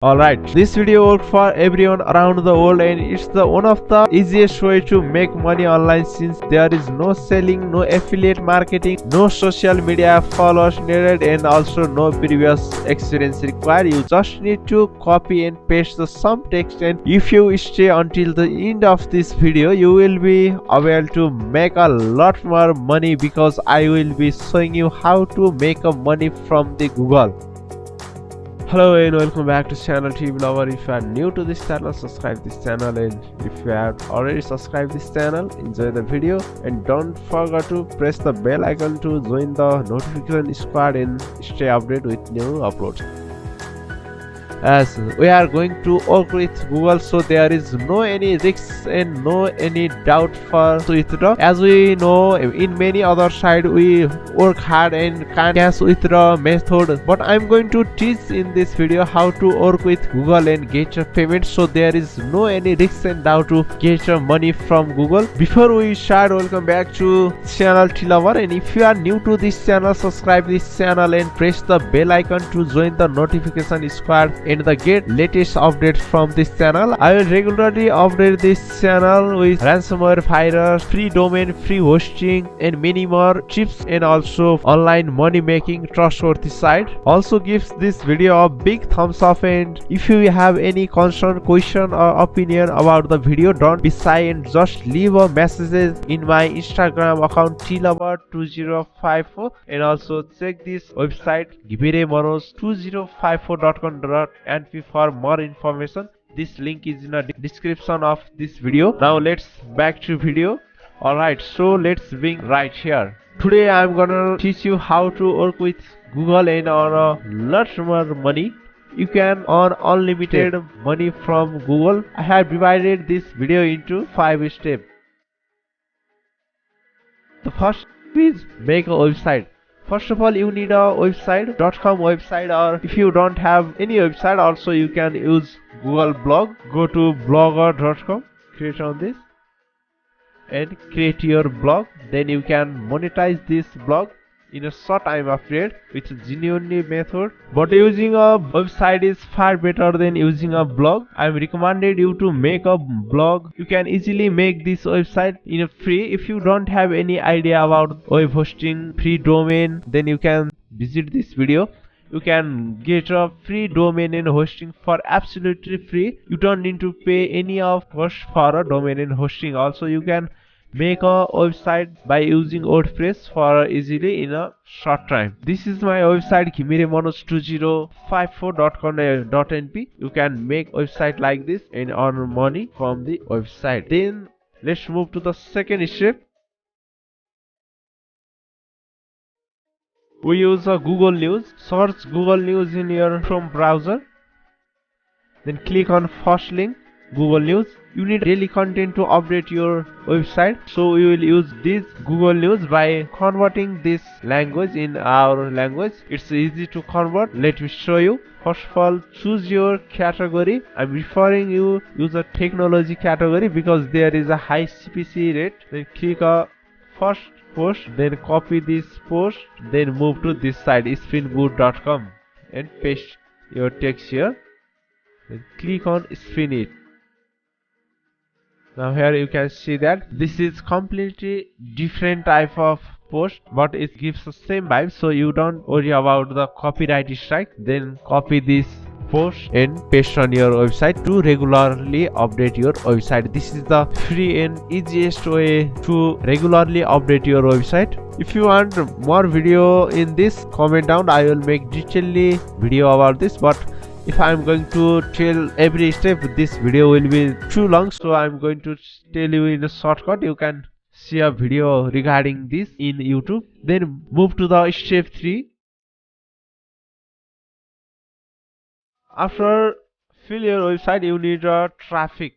Alright, this video works for everyone around the world and it's the one of the easiest way to make money online since there is no selling, no affiliate marketing, no social media followers needed and also no previous experience required. You just need to copy and paste the some text, and if you stay until the end of this video you will be able to make a lot more money because I will be showing you how to make a money from the Google. Hello and welcome back to channel TV Lover. If you are new to this channel, subscribe this channel, and if you have already subscribed this channel, enjoy the video and don't forget to press the bell icon to join the notification squad and stay updated with new uploads. As we are going to work with Google, so there is no any risks and no any doubt for withdraw. As we know, in many other side we work hard and can cash withdraw method, but I'm going to teach in this video how to work with Google and get your payment, so there is no any risks and doubt to get your money from Google. Before we start, welcome back to channel T-Lover, and if you are new to this channel, subscribe this channel and press the bell icon to join the notification squad and the get latest updates from this channel. I will regularly update this channel with ransomware, virus, free domain, free hosting and many more tips, and also online money making trustworthy site. Also gives this video a big thumbs up, and if you have any concern, question or opinion about the video, don't be shy and just leave a message in my Instagram account tlover2054, and also check this website gibiremonos2054.com.np for more information. This link is in the description of this video. Now let's back to video. Alright, so let's begin right here. Today I'm gonna teach you how to work with Google and earn a lot more money. You can earn unlimited money from Google. I have divided this video into 5 steps. The first is make a website. First of all, you need a website, .com website, or if you don't have any website, also you can use Google blog. Go to blogger.com, create on this and create your blog. Then you can monetize this blog in a short time period with a genuinely method. But using a website is far better than using a blog. I recommended you to make a blog. You can easily make this website in a free. If you don't have any idea about web hosting, free domain, then you can visit this video. You can get a free domain and hosting for absolutely free. You don't need to pay any of cost for a domain and hosting. Also you can make a website by using WordPress for easily in a short time. This is my website gibiremonos2054.com.np. You can make website like this and earn money from the website. Then let's move to the second step. We use a Google News. Search Google News in your Chrome browser. Then click on first link, Google News. You need daily content to update your website, so we will use this Google News by converting this language in our language. It's easy to convert. Let me show you. First of all, choose your category. I'm referring you use a technology category because there is a high CPC rate. Then click on first post, then copy this post, then move to this site spingood.com and paste your text here. Then click on spin it. Now here you can see that this is completely different type of post, but it gives the same vibe, so you don't worry about the copyright strike. Then copy this post and paste on your website to regularly update your website. This is the free and easiest way to regularly update your website. If you want more video in this, comment down. I will make detailed video about this, but if I'm going to tell every step, this video will be too long, so I'm going to tell you in a shortcut. You can see a video regarding this in YouTube. Then move to the step 3. After fill your website, you need a traffic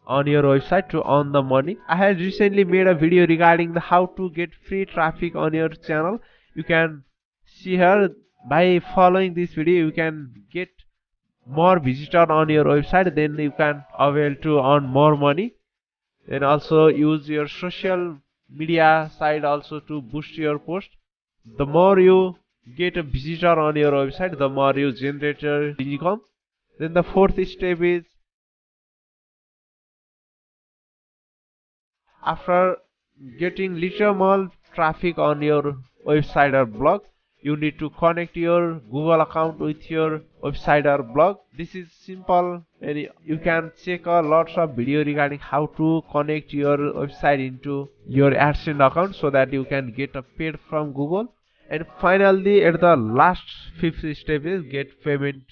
on your website to earn the money. I had recently made a video regarding the how to get free traffic on your channel. You can see here, by following this video you can get more visitor on your website, then you can able to earn more money. Then also use your social media site also to boost your post. The more you get a visitor on your website, the more you generate your income. Then the fourth step is, after getting little more traffic on your website or blog, you need to connect your Google account with your website or blog. This is simple, and you can check a lots of video regarding how to connect your website into your AdSense account so that you can get a paid from Google. And finally, at the last fifth step is get payment.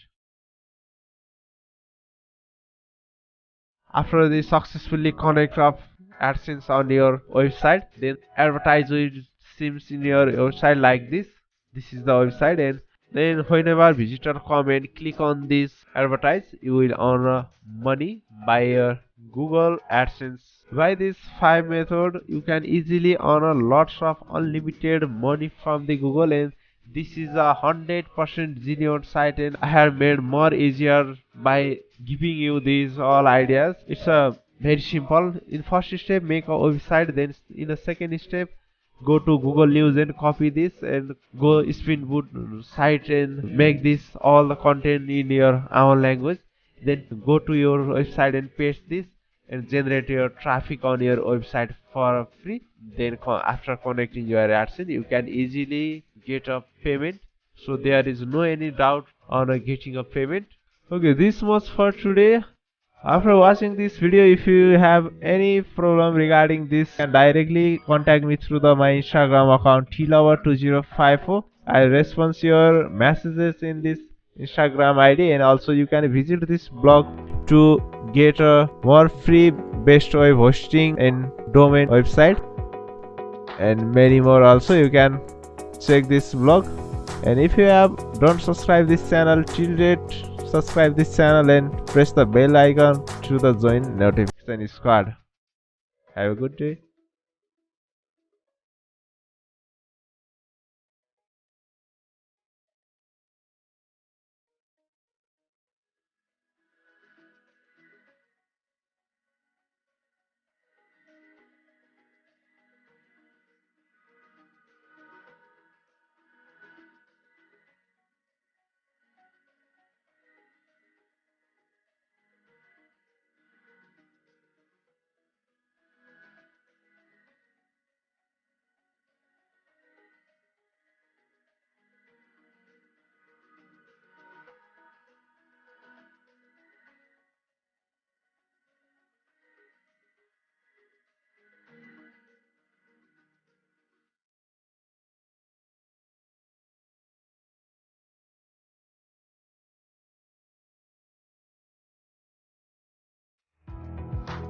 After the successfully connect of AdSense on your website, then advertise with seems in your website like this. This is the website, and then whenever visitor come and click on this advertise, you will earn money by your Google AdSense. By this five method, you can easily earn lots of unlimited money from the Google, and this is a 100% genuine site, and I have made more easier by giving you these all ideas. It's a very simple. In first step, make a website. Then in a second step, go to Google News and copy this, and go Springboot site and make this all the content in your own language. Then go to your website and paste this and generate your traffic on your website for free. Then after connecting your AdSense, you can easily get a payment. So there is no any doubt on getting a payment. Okay, this much for today. After watching this video, if you have any problem regarding this, you can directly contact me through my Instagram account tlover2054. I respond your messages in this Instagram ID, and also you can visit this blog to get a more free best web hosting and domain website and many more. Also, you can check this blog. And if you have don't subscribe this channel till date, subscribe this channel and press the bell icon to the join notification squad. Have a good day.